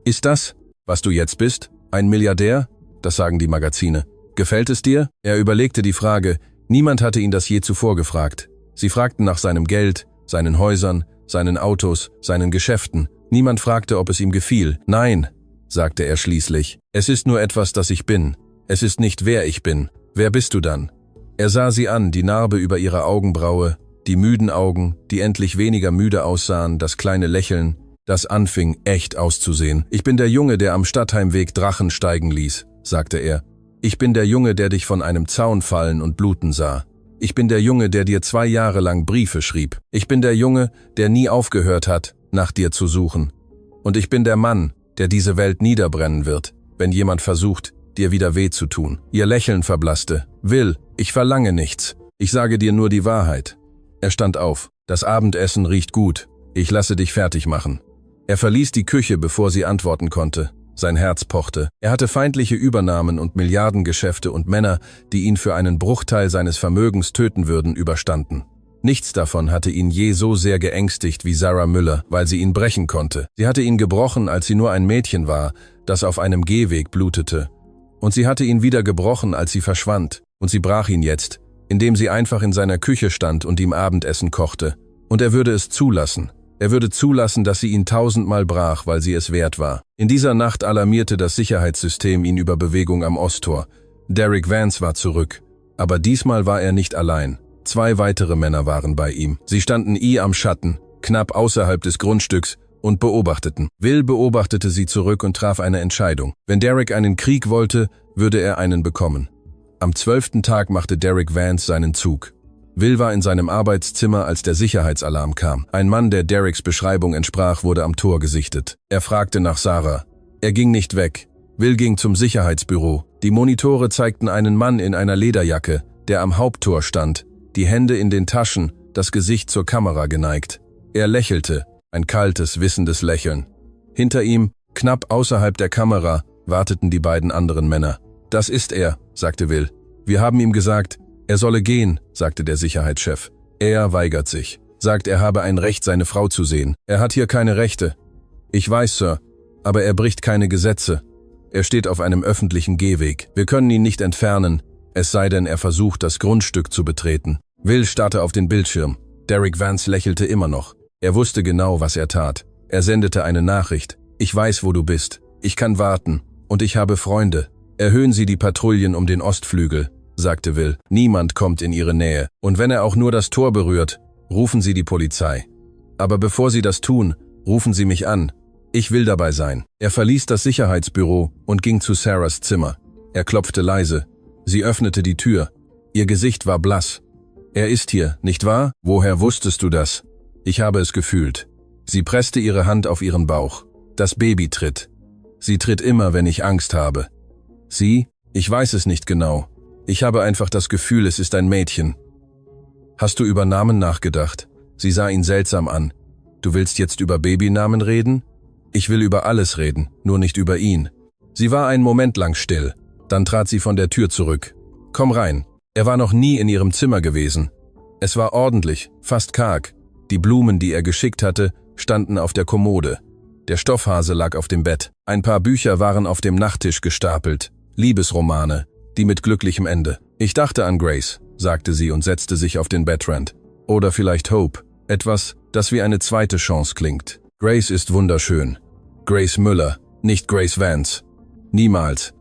Ist das, was du jetzt bist? Ein Milliardär? Das sagen die Magazine. Gefällt es dir? Er überlegte die Frage. Niemand hatte ihn das je zuvor gefragt. Sie fragten nach seinem Geld, seinen Häusern, seinen Autos, seinen Geschäften. Niemand fragte, ob es ihm gefiel. Nein, sagte er schließlich. Es ist nur etwas, das ich bin. Es ist nicht, wer ich bin. Wer bist du dann? Er sah sie an, die Narbe über ihrer Augenbraue, die müden Augen, die endlich weniger müde aussahen, das kleine Lächeln, das anfing, echt auszusehen. Ich bin der Junge, der am Stadtheimweg Drachen steigen ließ, sagte er. Ich bin der Junge, der dich von einem Zaun fallen und bluten sah. Ich bin der Junge, der dir 2 Jahre lang Briefe schrieb. Ich bin der Junge, der nie aufgehört hat, nach dir zu suchen. Und ich bin der Mann, der diese Welt niederbrennen wird, wenn jemand versucht, dir wieder weh zu tun. Ihr Lächeln verblasste. Will, ich verlange nichts. Ich sage dir nur die Wahrheit. Er stand auf. Das Abendessen riecht gut. Ich lasse dich fertig machen. Er verließ die Küche, bevor sie antworten konnte. Sein Herz pochte. Er hatte feindliche Übernahmen und Milliardengeschäfte und Männer, die ihn für einen Bruchteil seines Vermögens töten würden, überstanden. Nichts davon hatte ihn je so sehr geängstigt wie Sarah Müller, weil sie ihn brechen konnte. Sie hatte ihn gebrochen, als sie nur ein Mädchen war, das auf einem Gehweg blutete. Und sie hatte ihn wieder gebrochen, als sie verschwand. Und sie brach ihn jetzt, indem sie einfach in seiner Küche stand und ihm Abendessen kochte. Und er würde es zulassen. Er würde zulassen, dass sie ihn 1000-mal brach, weil sie es wert war. In dieser Nacht alarmierte das Sicherheitssystem ihn über Bewegung am Osttor. Derek Vance war zurück. Aber diesmal war er nicht allein. 2 weitere Männer waren bei ihm. Sie standen am Schatten, knapp außerhalb des Grundstücks, und beobachteten. Will beobachtete sie zurück und traf eine Entscheidung. Wenn Derek einen Krieg wollte, würde er einen bekommen. Am 12. Tag machte Derek Vance seinen Zug. Will war in seinem Arbeitszimmer, als der Sicherheitsalarm kam. Ein Mann, der Dereks Beschreibung entsprach, wurde am Tor gesichtet. Er fragte nach Sarah. Er ging nicht weg. Will ging zum Sicherheitsbüro. Die Monitore zeigten einen Mann in einer Lederjacke, der am Haupttor stand, die Hände in den Taschen, das Gesicht zur Kamera geneigt. Er lächelte, ein kaltes, wissendes Lächeln. Hinter ihm, knapp außerhalb der Kamera, warteten die beiden anderen Männer. Das ist er, sagte Will. Wir haben ihm gesagt, er solle gehen, sagte der Sicherheitschef. Er weigert sich, sagt, er habe ein Recht, seine Frau zu sehen. Er hat hier keine Rechte. Ich weiß, Sir, aber er bricht keine Gesetze. Er steht auf einem öffentlichen Gehweg. Wir können ihn nicht entfernen, es sei denn, er versucht, das Grundstück zu betreten. Will starrte auf den Bildschirm. Derek Vance lächelte immer noch. Er wusste genau, was er tat. Er sendete eine Nachricht. Ich weiß, wo du bist. Ich kann warten. Und ich habe Freunde. Erhöhen Sie die Patrouillen um den Ostflügel, sagte Will. Niemand kommt in ihre Nähe. Und wenn er auch nur das Tor berührt, rufen Sie die Polizei. Aber bevor Sie das tun, rufen Sie mich an. Ich will dabei sein. Er verließ das Sicherheitsbüro und ging zu Sarahs Zimmer. Er klopfte leise. Sie öffnete die Tür. Ihr Gesicht war blass. Er ist hier, nicht wahr? Woher wusstest du das? Ich habe es gefühlt. Sie presste ihre Hand auf ihren Bauch. Das Baby tritt. Sie tritt immer, wenn ich Angst habe. Sie? Ich weiß es nicht genau. Ich habe einfach das Gefühl, es ist ein Mädchen. Hast du über Namen nachgedacht? Sie sah ihn seltsam an. Du willst jetzt über Babynamen reden? Ich will über alles reden, nur nicht über ihn. Sie war einen Moment lang still. Dann trat sie von der Tür zurück. Komm rein. Er war noch nie in ihrem Zimmer gewesen. Es war ordentlich, fast karg. Die Blumen, die er geschickt hatte, standen auf der Kommode. Der Stoffhase lag auf dem Bett. Ein paar Bücher waren auf dem Nachttisch gestapelt. Liebesromane, die mit glücklichem Ende. Ich dachte an Grace, sagte sie und setzte sich auf den Bettrand. Oder vielleicht Hope. Etwas, das wie eine zweite Chance klingt. Grace ist wunderschön. Grace Müller, nicht Grace Vance. Niemals.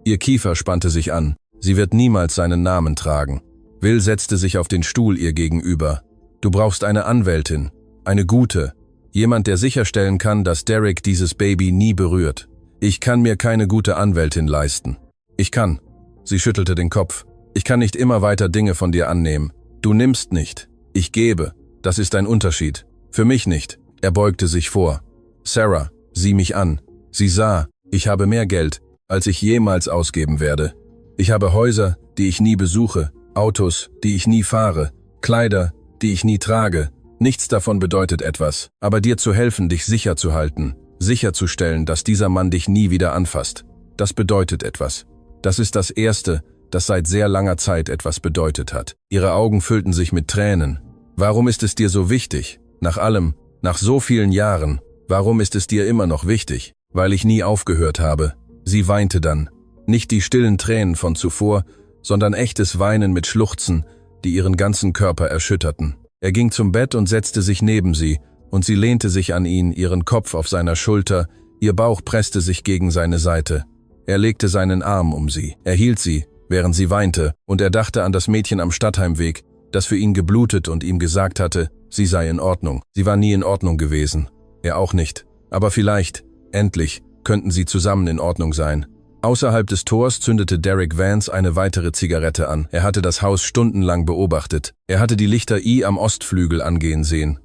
Ihr Kiefer spannte sich an. Sie wird niemals seinen Namen tragen. Will setzte sich auf den Stuhl ihr gegenüber. Du brauchst eine Anwältin. Eine gute. Jemand, der sicherstellen kann, dass Derek dieses Baby nie berührt. Ich kann mir keine gute Anwältin leisten. Ich kann. Sie schüttelte den Kopf. Ich kann nicht immer weiter Dinge von dir annehmen. Du nimmst nicht. Ich gebe. Das ist ein Unterschied. Für mich nicht. Er beugte sich vor. Sarah, sieh mich an. Sie sah, ich habe mehr Geld, als ich jemals ausgeben werde. Ich habe Häuser, die ich nie besuche, Autos, die ich nie fahre, Kleider, die ich nie trage, Nichts davon bedeutet etwas, aber dir zu helfen, dich sicher zu halten, sicherzustellen, dass dieser Mann dich nie wieder anfasst. Das bedeutet etwas. Das ist das Erste, das seit sehr langer Zeit etwas bedeutet hat. Ihre Augen füllten sich mit Tränen. Warum ist es dir so wichtig? Nach allem, nach so vielen Jahren, warum ist es dir immer noch wichtig? Weil ich nie aufgehört habe. Sie weinte dann. Nicht die stillen Tränen von zuvor, sondern echtes Weinen mit Schluchzen, die ihren ganzen Körper erschütterten. Er ging zum Bett und setzte sich neben sie, und sie lehnte sich an ihn, ihren Kopf auf seiner Schulter, ihr Bauch presste sich gegen seine Seite. Er legte seinen Arm um sie. Er hielt sie, während sie weinte, und er dachte an das Mädchen am Stadtheimweg, das für ihn geblutet und ihm gesagt hatte, sie sei in Ordnung. Sie war nie in Ordnung gewesen. Er auch nicht. Aber vielleicht, endlich, könnten sie zusammen in Ordnung sein. Außerhalb des Tors zündete Derek Vance eine weitere Zigarette an. Er hatte das Haus stundenlang beobachtet. Er hatte die Lichter am Ostflügel angehen sehen.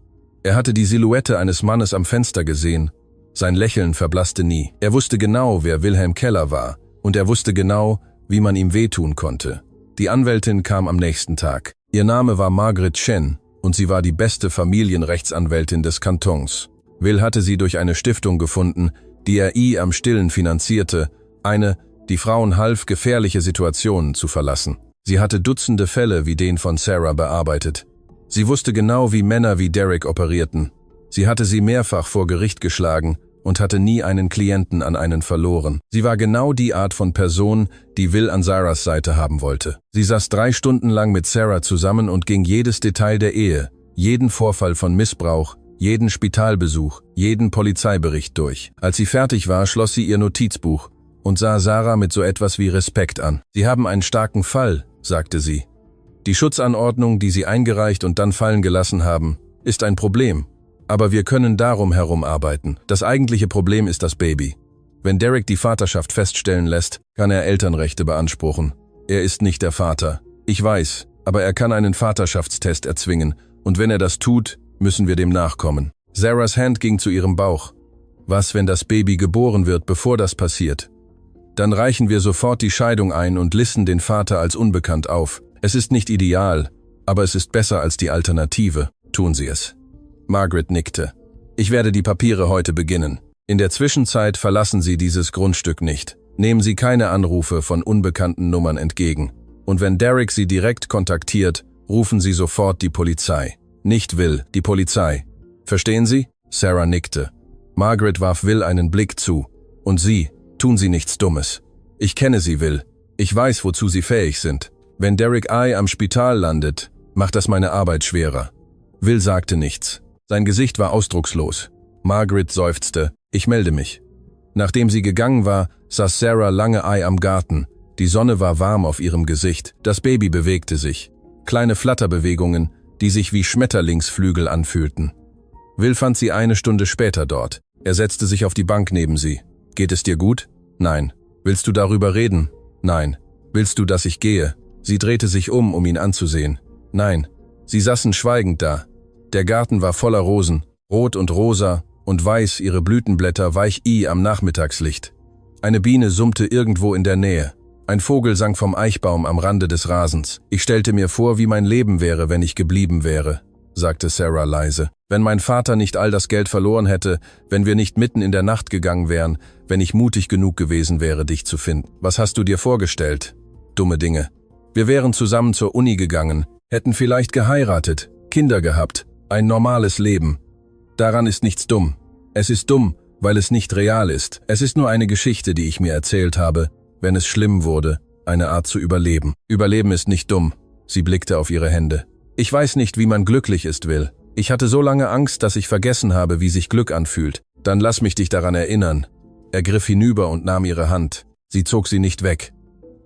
Er hatte die Silhouette eines Mannes am Fenster gesehen. Sein Lächeln verblasste nie. Er wusste genau, wer Wilhelm Keller war. Und er wusste genau, wie man ihm wehtun konnte. Die Anwältin kam am nächsten Tag. Ihr Name war Margaret Chen und sie war die beste Familienrechtsanwältin des Kantons. Will hatte sie durch eine Stiftung gefunden, die er am Stillen finanzierte, eine, die Frauen half, gefährliche Situationen zu verlassen. Sie hatte Dutzende Fälle wie den von Sarah bearbeitet. Sie wusste genau, wie Männer wie Derek operierten. Sie hatte sie mehrfach vor Gericht geschlagen und hatte nie einen Klienten an einen verloren. Sie war genau die Art von Person, die Will an Sarahs Seite haben wollte. Sie saß 3 Stunden lang mit Sarah zusammen und ging jedes Detail der Ehe, jeden Vorfall von Missbrauch, jeden Spitalbesuch, jeden Polizeibericht durch. Als sie fertig war, schloss sie ihr Notizbuch und sah Sarah mit so etwas wie Respekt an. Sie haben einen starken Fall, sagte sie. Die Schutzanordnung, die sie eingereicht und dann fallen gelassen haben, ist ein Problem. Aber wir können darum herum arbeiten. Das eigentliche Problem ist das Baby. Wenn Derek die Vaterschaft feststellen lässt, kann er Elternrechte beanspruchen. Er ist nicht der Vater. Ich weiß, aber er kann einen Vaterschaftstest erzwingen. Und wenn er das tut, müssen wir dem nachkommen. Sarahs Hand ging zu ihrem Bauch. Was, wenn das Baby geboren wird, bevor das passiert? Dann reichen wir sofort die Scheidung ein und listen den Vater als unbekannt auf. Es ist nicht ideal, aber es ist besser als die Alternative. Tun Sie es. Margaret nickte. Ich werde die Papiere heute beginnen. In der Zwischenzeit verlassen Sie dieses Grundstück nicht. Nehmen Sie keine Anrufe von unbekannten Nummern entgegen. Und wenn Derek Sie direkt kontaktiert, rufen Sie sofort die Polizei. Nicht Will, die Polizei. Verstehen Sie? Sarah nickte. Margaret warf Will einen Blick zu. Und Sie, tun Sie nichts Dummes. Ich kenne Sie, Will. Ich weiß, wozu Sie fähig sind. Wenn Derek am Spital landet, macht das meine Arbeit schwerer. Will sagte nichts. Sein Gesicht war ausdruckslos. Margaret seufzte. Ich melde mich. Nachdem sie gegangen war, saß Sarah lange am Garten. Die Sonne war warm auf ihrem Gesicht. Das Baby bewegte sich. Kleine Flatterbewegungen, die sich wie Schmetterlingsflügel anfühlten. Will fand sie 1 Stunde später dort. Er setzte sich auf die Bank neben sie. Geht es dir gut? Nein. Willst du darüber reden? Nein. Willst du, dass ich gehe? Sie drehte sich um ihn anzusehen. Nein. Sie saßen schweigend da. Der Garten war voller Rosen, rot und rosa und weiß, ihre Blütenblätter weich am Nachmittagslicht. Eine Biene summte irgendwo in der Nähe. Ein Vogel sang vom Eichbaum am Rande des Rasens. Ich stellte mir vor, wie mein Leben wäre, wenn ich geblieben wäre, sagte Sarah leise. Wenn mein Vater nicht all das Geld verloren hätte, wenn wir nicht mitten in der Nacht gegangen wären, wenn ich mutig genug gewesen wäre, dich zu finden. Was hast du dir vorgestellt? Dumme Dinge. Wir wären zusammen zur Uni gegangen, hätten vielleicht geheiratet, Kinder gehabt. Ein normales Leben. Daran ist nichts dumm. Es ist dumm, weil es nicht real ist. Es ist nur eine Geschichte, die ich mir erzählt habe, wenn es schlimm wurde, eine Art zu überleben. Überleben ist nicht dumm. Sie blickte auf ihre Hände. Ich weiß nicht, wie man glücklich ist, Will. Ich hatte so lange Angst, dass ich vergessen habe, wie sich Glück anfühlt. Dann lass mich dich daran erinnern. Er griff hinüber und nahm ihre Hand. Sie zog sie nicht weg.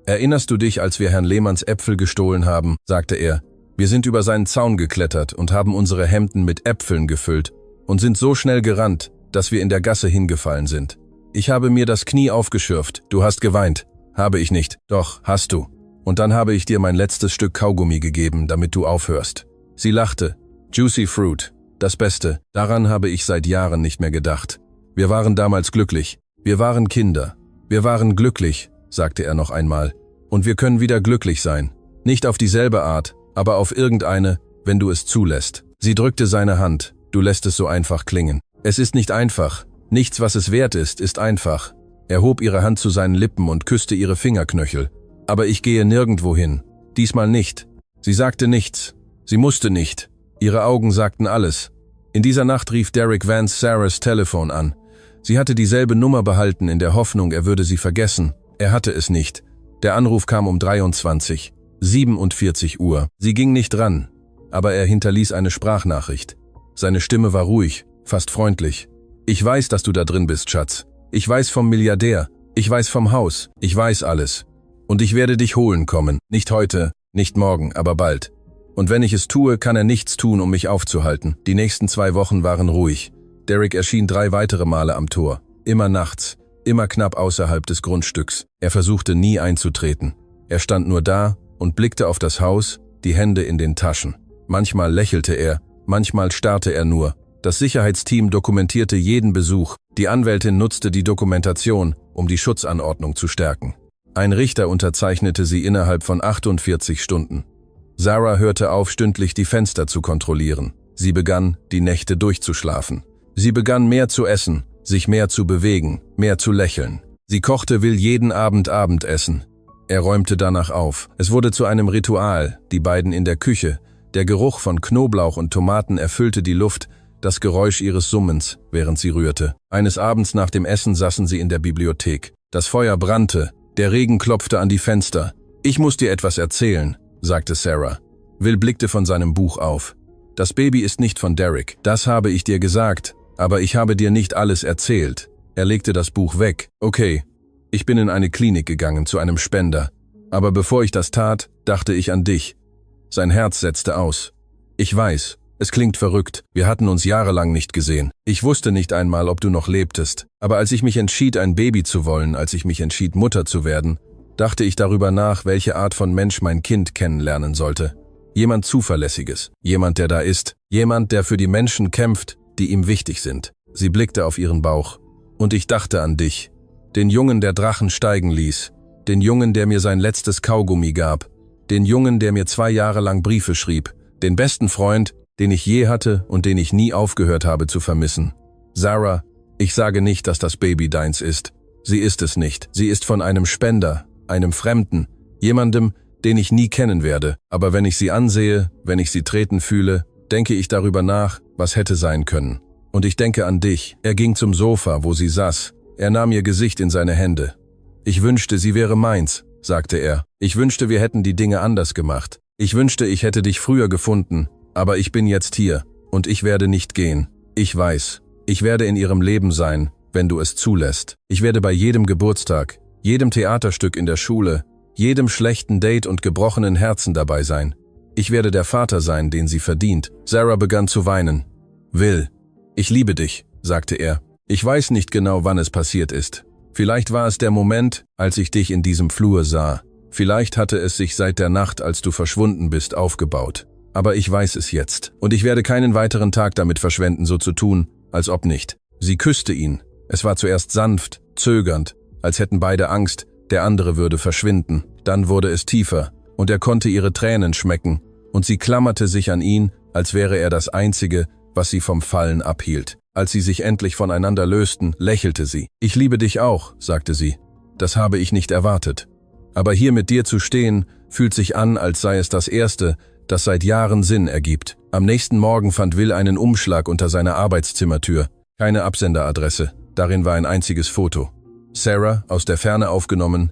Erinnerst du dich, als wir Herrn Lehmanns Äpfel gestohlen haben, sagte er. Wir sind über seinen Zaun geklettert und haben unsere Hemden mit Äpfeln gefüllt und sind so schnell gerannt, dass wir in der Gasse hingefallen sind. Ich habe mir das Knie aufgeschürft. Du hast geweint. Habe ich nicht. Doch, hast du. Und dann habe ich dir mein letztes Stück Kaugummi gegeben, damit du aufhörst. Sie lachte. Juicy Fruit. Das Beste. Daran habe ich seit Jahren nicht mehr gedacht. Wir waren damals glücklich. Wir waren Kinder. Wir waren glücklich, sagte er noch einmal. Und wir können wieder glücklich sein. Nicht auf dieselbe Art, aber auf irgendeine, wenn du es zulässt. Sie drückte seine Hand. Du lässt es so einfach klingen. Es ist nicht einfach. Nichts, was es wert ist, ist einfach. Er hob ihre Hand zu seinen Lippen und küsste ihre Fingerknöchel. Aber ich gehe nirgendwo hin. Diesmal nicht. Sie sagte nichts. Sie musste nicht. Ihre Augen sagten alles. In dieser Nacht rief Derek Vance Sarahs Telefon an. Sie hatte dieselbe Nummer behalten in der Hoffnung, er würde sie vergessen. Er hatte es nicht. Der Anruf kam um 23:47 Uhr. Sie ging nicht ran, aber er hinterließ eine Sprachnachricht. Seine Stimme war ruhig, fast freundlich. Ich weiß, dass du da drin bist, Schatz. Ich weiß vom Milliardär. Ich weiß vom Haus. Ich weiß alles. Und ich werde dich holen kommen. Nicht heute, nicht morgen, aber bald. Und wenn ich es tue, kann er nichts tun, um mich aufzuhalten. Die nächsten 2 Wochen waren ruhig. Derek erschien 3 weitere Male am Tor. Immer nachts, immer knapp außerhalb des Grundstücks. Er versuchte nie einzutreten. Er stand nur da und blickte auf das Haus, die Hände in den Taschen. Manchmal lächelte er, manchmal starrte er nur. Das Sicherheitsteam dokumentierte jeden Besuch. Die Anwältin nutzte die Dokumentation, um die Schutzanordnung zu stärken. Ein Richter unterzeichnete sie innerhalb von 48 Stunden. Sarah hörte auf, stündlich die Fenster zu kontrollieren. Sie begann, die Nächte durchzuschlafen. Sie begann mehr zu essen, sich mehr zu bewegen, mehr zu lächeln. Sie kochte Will jeden Abend Abendessen. Er räumte danach auf. Es wurde zu einem Ritual, die beiden in der Küche. Der Geruch von Knoblauch und Tomaten erfüllte die Luft, das Geräusch ihres Summens, während sie rührte. Eines Abends nach dem Essen saßen sie in der Bibliothek. Das Feuer brannte. Der Regen klopfte an die Fenster. »Ich muss dir etwas erzählen«, sagte Sarah. Will blickte von seinem Buch auf. »Das Baby ist nicht von Derek. Das habe ich dir gesagt, aber ich habe dir nicht alles erzählt.« Er legte das Buch weg. »Okay, ich bin in eine Klinik gegangen, zu einem Spender. Aber bevor ich das tat, dachte ich an dich.« Sein Herz setzte aus. »Ich weiß, es klingt verrückt. Wir hatten uns jahrelang nicht gesehen. Ich wusste nicht einmal, ob du noch lebtest. Aber als ich mich entschied, ein Baby zu wollen, als ich mich entschied, Mutter zu werden, dachte ich darüber nach, welche Art von Mensch mein Kind kennenlernen sollte. Jemand Zuverlässiges, jemand, der da ist, jemand, der für die Menschen kämpft, die ihm wichtig sind.« Sie blickte auf ihren Bauch. »Und ich dachte an dich. Den Jungen, der Drachen steigen ließ. Den Jungen, der mir sein letztes Kaugummi gab. Den Jungen, der mir 2 Jahre lang Briefe schrieb. Den besten Freund, den ich je hatte und den ich nie aufgehört habe zu vermissen. Sarah, ich sage nicht, dass das Baby deins ist. Sie ist es nicht. Sie ist von einem Spender, einem Fremden, jemandem, den ich nie kennen werde. Aber wenn ich sie ansehe, wenn ich sie treten fühle, denke ich darüber nach, was hätte sein können. Und ich denke an dich.« Er ging zum Sofa, wo sie saß. Er nahm ihr Gesicht in seine Hände. »Ich wünschte, sie wäre meins«, sagte er. »Ich wünschte, wir hätten die Dinge anders gemacht. Ich wünschte, ich hätte dich früher gefunden. Aber ich bin jetzt hier, und ich werde nicht gehen. Ich weiß, ich werde in ihrem Leben sein, wenn du es zulässt. Ich werde bei jedem Geburtstag, jedem Theaterstück in der Schule, jedem schlechten Date und gebrochenen Herzen dabei sein. Ich werde der Vater sein, den sie verdient.« Sarah begann zu weinen. »Will, ich liebe dich«, sagte er. »Ich weiß nicht genau, wann es passiert ist. Vielleicht war es der Moment, als ich dich in diesem Flur sah. Vielleicht hatte es sich seit der Nacht, als du verschwunden bist, aufgebaut. Aber ich weiß es jetzt. Und ich werde keinen weiteren Tag damit verschwenden, so zu tun, als ob nicht.« Sie küsste ihn. Es war zuerst sanft, zögernd, als hätten beide Angst, der andere würde verschwinden. Dann wurde es tiefer, und er konnte ihre Tränen schmecken, und sie klammerte sich an ihn, als wäre er das Einzige, was sie vom Fallen abhielt. Als sie sich endlich voneinander lösten, lächelte sie. »Ich liebe dich auch«, sagte sie. »Das habe ich nicht erwartet. Aber hier mit dir zu stehen, fühlt sich an, als sei es das Erste, das seit Jahren Sinn ergibt.« Am nächsten Morgen fand Will einen Umschlag unter seiner Arbeitszimmertür. Keine Absenderadresse, darin war ein einziges Foto. Sarah, aus der Ferne aufgenommen,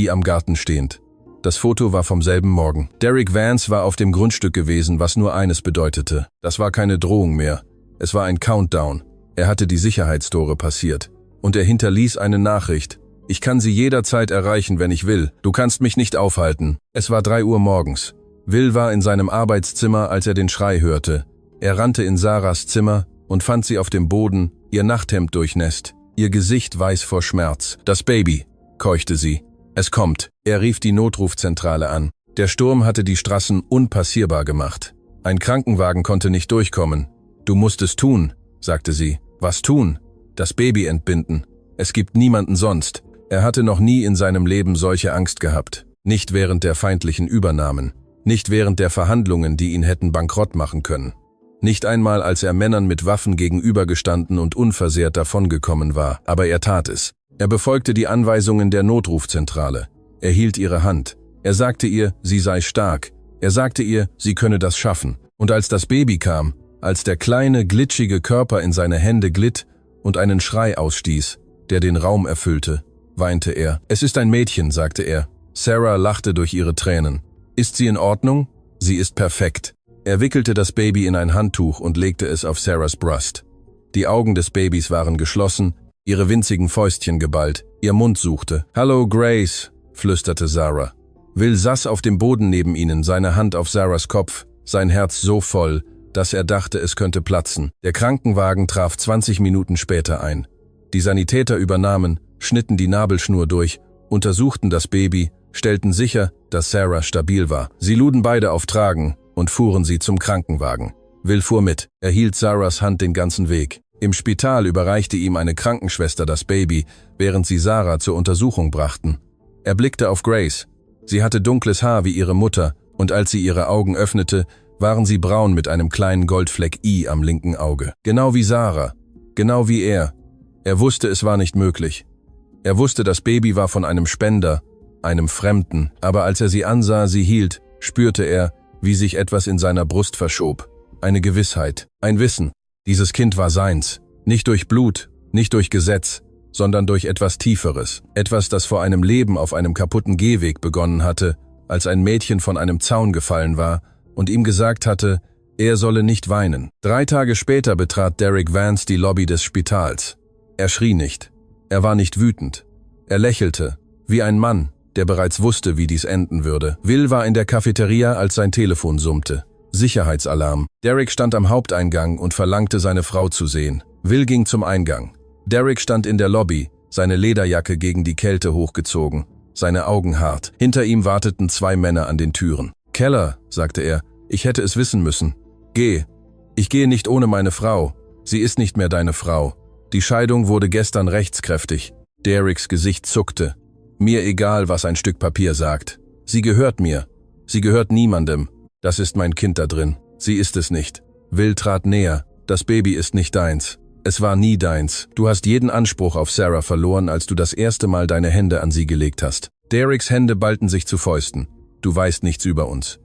am Garten stehend. Das Foto war vom selben Morgen. Derek Vance war auf dem Grundstück gewesen, was nur eines bedeutete. Das war keine Drohung mehr. Es war ein Countdown. Er hatte die Sicherheitstore passiert. Und er hinterließ eine Nachricht. »Ich kann sie jederzeit erreichen, wenn ich will. Du kannst mich nicht aufhalten.« Es war 3 Uhr morgens. Will war in seinem Arbeitszimmer, als er den Schrei hörte. Er rannte in Sarahs Zimmer und fand sie auf dem Boden, ihr Nachthemd durchnässt, ihr Gesicht weiß vor Schmerz. »Das Baby«, keuchte sie. »Es kommt.« Er rief die Notrufzentrale an. Der Sturm hatte die Straßen unpassierbar gemacht. Ein Krankenwagen konnte nicht durchkommen. »Du musst es tun«, sagte sie. »Was tun?« »Das Baby entbinden. Es gibt niemanden sonst.« Er hatte noch nie in seinem Leben solche Angst gehabt. Nicht während der feindlichen Übernahmen. Nicht während der Verhandlungen, die ihn hätten bankrott machen können. Nicht einmal, als er Männern mit Waffen gegenübergestanden und unversehrt davongekommen war. Aber er tat es. Er befolgte die Anweisungen der Notrufzentrale. Er hielt ihre Hand. Er sagte ihr, sie sei stark. Er sagte ihr, sie könne das schaffen. Und als das Baby kam, als der kleine, glitschige Körper in seine Hände glitt und einen Schrei ausstieß, der den Raum erfüllte, weinte er. Es ist ein Mädchen, sagte er. Sarah lachte durch ihre Tränen. Ist sie in Ordnung? Sie ist perfekt. Er wickelte das Baby in ein Handtuch und legte es auf Sarahs Brust. Die Augen des Babys waren geschlossen, ihre winzigen Fäustchen geballt, ihr Mund suchte. »Hallo, Grace«, flüsterte Sarah. Will saß auf dem Boden neben ihnen, seine Hand auf Sarahs Kopf, sein Herz so voll, dass er dachte, es könnte platzen. Der Krankenwagen traf 20 Minuten später ein. Die Sanitäter übernahmen, schnitten die Nabelschnur durch, untersuchten das Baby, stellten sicher, dass Sarah stabil war. Sie luden beide auf Tragen und fuhren sie zum Krankenwagen. Will fuhr mit. Er hielt Sarahs Hand den ganzen Weg. Im Spital überreichte ihm eine Krankenschwester das Baby, während sie Sarah zur Untersuchung brachten. Er blickte auf Grace. Sie hatte dunkles Haar wie ihre Mutter, und als sie ihre Augen öffnete, waren sie braun mit einem kleinen Goldfleck I am linken Auge. Genau wie Sarah. Genau wie er. Er wusste, es war nicht möglich. Er wusste, das Baby war von einem Spender, einem Fremden, aber als er sie ansah, sie hielt, spürte er, wie sich etwas in seiner Brust verschob. Eine Gewissheit, ein Wissen. Dieses Kind war seins. Nicht durch Blut, nicht durch Gesetz, sondern durch etwas Tieferes. Etwas, das vor einem Leben auf einem kaputten Gehweg begonnen hatte, als ein Mädchen von einem Zaun gefallen war und ihm gesagt hatte, er solle nicht weinen. 3 Tage später betrat Derek Vance die Lobby des Spitals. Er schrie nicht. Er war nicht wütend. Er lächelte, wie ein Mann, der bereits wusste, wie dies enden würde. Will war in der Cafeteria, als sein Telefon summte. Sicherheitsalarm. Derek stand am Haupteingang und verlangte, seine Frau zu sehen. Will ging zum Eingang. Derek stand in der Lobby, seine Lederjacke gegen die Kälte hochgezogen, seine Augen hart. Hinter ihm warteten 2 Männer an den Türen. »Keller«, sagte er, »ich hätte es wissen müssen. Geh. Ich gehe nicht ohne meine Frau. Sie ist nicht mehr deine Frau. Die Scheidung wurde gestern rechtskräftig.« Dereks Gesicht zuckte. »Mir egal, was ein Stück Papier sagt. Sie gehört mir. Sie gehört niemandem. Das ist mein Kind da drin. Sie ist es nicht.« Will trat näher. »Das Baby ist nicht deins. Es war nie deins. Du hast jeden Anspruch auf Sarah verloren, als du das erste Mal deine Hände an sie gelegt hast.« Dereks Hände ballten sich zu Fäusten. »Du weißt nichts über uns.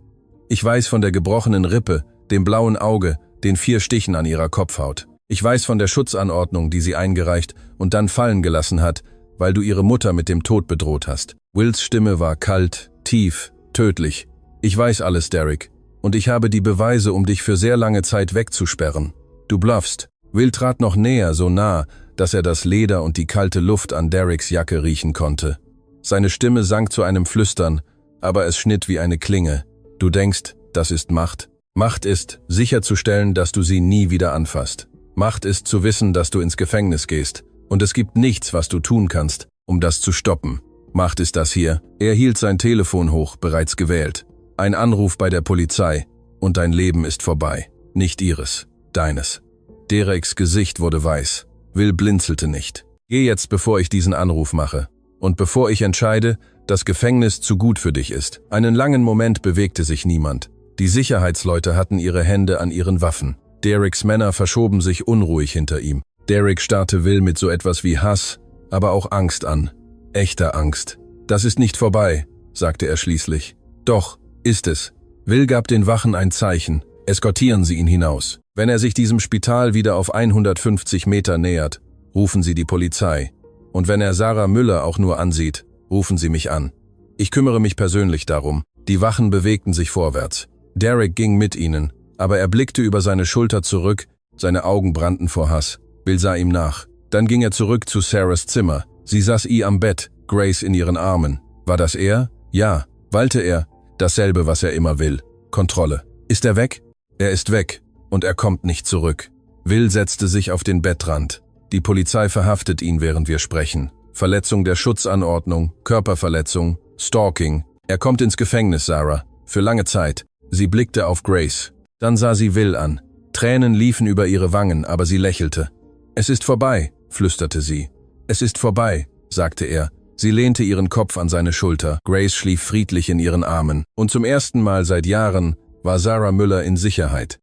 Ich weiß von der gebrochenen Rippe, dem blauen Auge, den 4 Stichen an ihrer Kopfhaut. Ich weiß von der Schutzanordnung, die sie eingereicht und dann fallen gelassen hat, weil du ihre Mutter mit dem Tod bedroht hast.« Wills Stimme war kalt, tief, tödlich. »Ich weiß alles, Derek. Und ich habe die Beweise, um dich für sehr lange Zeit wegzusperren. Du bluffst.« Will trat noch näher, so nah, dass er das Leder und die kalte Luft an Dereks Jacke riechen konnte. Seine Stimme sank zu einem Flüstern, aber es schnitt wie eine Klinge. »Du denkst, das ist Macht? Macht ist, sicherzustellen, dass du sie nie wieder anfasst. Macht ist zu wissen, dass du ins Gefängnis gehst. Und es gibt nichts, was du tun kannst, um das zu stoppen. Macht ist das hier.« Er hielt sein Telefon hoch, bereits gewählt. »Ein Anruf bei der Polizei. Und dein Leben ist vorbei. Nicht ihres, deines.« Dereks Gesicht wurde weiß. Will blinzelte nicht. »Geh jetzt, bevor ich diesen Anruf mache. Und bevor ich entscheide, dass Gefängnis zu gut für dich ist.« Einen langen Moment bewegte sich niemand. Die Sicherheitsleute hatten ihre Hände an ihren Waffen. Dereks Männer verschoben sich unruhig hinter ihm. Derek starrte Will mit so etwas wie Hass, aber auch Angst an. Echter Angst. »Das ist nicht vorbei«, sagte er schließlich. »Doch, ist es.« Will gab den Wachen ein Zeichen. »Eskortieren Sie ihn hinaus. Wenn er sich diesem Spital wieder auf 150 Meter nähert, rufen Sie die Polizei. Und wenn er Sarah Müller auch nur ansieht, rufen Sie mich an. Ich kümmere mich persönlich darum.« Die Wachen bewegten sich vorwärts. Derek ging mit ihnen, aber er blickte über seine Schulter zurück, seine Augen brannten vor Hass. Will sah ihm nach. Dann ging er zurück zu Sarahs Zimmer. Sie saß am Bett, Grace in ihren Armen. War das er? Ja. Wollte er? Dasselbe, was er immer will. Kontrolle. Ist er weg? Er ist weg. Und er kommt nicht zurück. Will setzte sich auf den Bettrand. Die Polizei verhaftet ihn, während wir sprechen. Verletzung der Schutzanordnung, Körperverletzung, Stalking. Er kommt ins Gefängnis, Sarah. Für lange Zeit. Sie blickte auf Grace. Dann sah sie Will an. Tränen liefen über ihre Wangen, aber sie lächelte. »Es ist vorbei«, flüsterte sie. »Es ist vorbei«, sagte er. Sie lehnte ihren Kopf an seine Schulter. Grace schlief friedlich in ihren Armen. Und zum ersten Mal seit Jahren war Sarah Müller in Sicherheit.